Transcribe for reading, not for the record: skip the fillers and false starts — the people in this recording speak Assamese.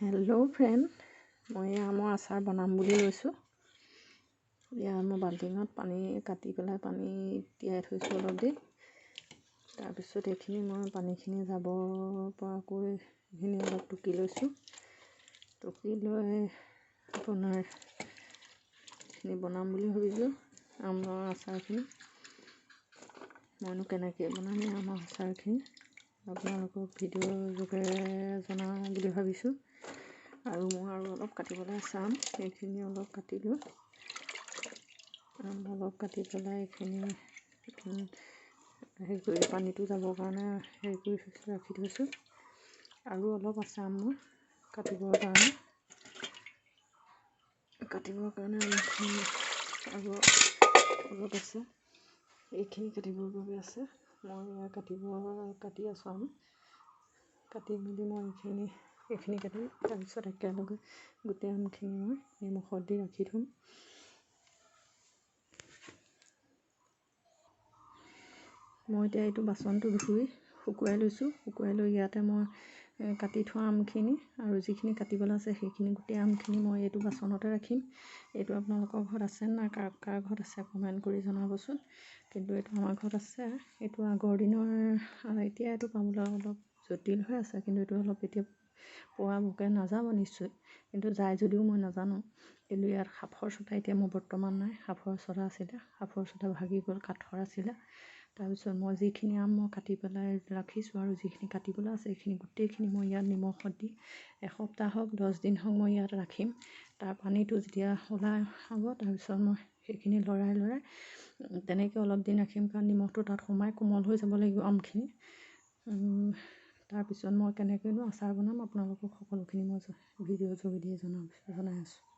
হেল্ল' ফ্ৰেণ্ড, মই আমৰ আচাৰ বনাম বুলি লৈছোঁ। মই বাল্টিঙত পানী কাটি পেলাই পানী তিয়াই থৈছোঁ অলপ দেৰি। তাৰপিছত এইখিনি মই পানীখিনি যাব পৰাকৈ এইখিনি অলপ টুকি লৈছোঁ। টুকি লৈ আপোনাৰ এইখিনি বনাম বুলি ভাবিছোঁ। আমৰ আচাৰখিনি মইনো কেনেকৈ বনাম এই আমৰ আচাৰখিনি আপোনালোকক ভিডিঅ'ৰ যোগেৰে জনাওঁ বুলি ভাবিছোঁ। আৰু মই অলপ কাটিবলৈ চাম, এইখিনি অলপ কাটিলোঁ। অলপ কাটি পেলাই এইখিনি হেৰি কৰি পানীটো যাবৰ কাৰণে হেৰি কৰি ৰাখি থৈছোঁ। আৰু অলপ আছে আম মোৰ কাটিবৰ কাৰণে আৰু অলপ আছে, এইখিনি কাটিবৰ বাবে আছে। মই কাটি আছোঁ আম। কাটি মেলি মই এইখিনি কাটিম। তাৰপিছত একেলগে গোটেই আমখিনি মই নিমখত দি ৰাখি থ'ম। মই এতিয়া এইটো বাচনটো ধুই শুকুৱাই লৈছোঁ। শুকুৱাই লৈ ইয়াতে মই কাটি থোৱা আমখিনি আৰু যিখিনি কাটিবলৈ আছে সেইখিনি গোটেই আমখিনি মই এইটো বাচনতে ৰাখিম। এইটো আপোনালোকৰ ঘৰত আছে নাই, কাৰ ঘৰত আছে কমেণ্ট কৰি জনাবচোন। কিন্তু এইটো আমাৰ ঘৰত আছে। এইটো আগৰ দিনৰ, এতিয়া এইটো পাবলৈ অলপ জটিল হৈ আছে, কিন্তু এইটো অলপ এতিয়া পোৱাকে নাযাব নিশ্চয়, কিন্তু যায় যদিও মই নাজানো। কিন্তু ইয়াত সাফৰ চটা এতিয়া মোৰ বৰ্তমান নাই। সাফৰ চটা আছিলে, সাফৰ চটা ভাগি গ'ল, কাঠৰ আছিলে। তাৰপিছত মই যিখিনি আম মই কাটি পেলাই ৰাখিছোঁ আৰু যিখিনি কাটিবলৈ আছে সেইখিনি গোটেইখিনি মই ইয়াত নিমখত দি এসপ্তাহ হওক 10 দিন হওক মই ইয়াত ৰাখিম। তাৰ পানীটো যেতিয়া ওলাই হ'ব তাৰপিছত মই সেইখিনি লৰাই তেনেকৈ অলপ দিন ৰাখিম, কাৰণ নিমখটো তাত সোমাই কোমল হৈ যাব লাগিব আমখিনি। তাৰপিছত মই কেনেকৈনো আচাৰ বনাম আপোনালোকক সকলোখিনি মই ভিডিঅ'ৰ যোগেদি জনাই আছোঁ।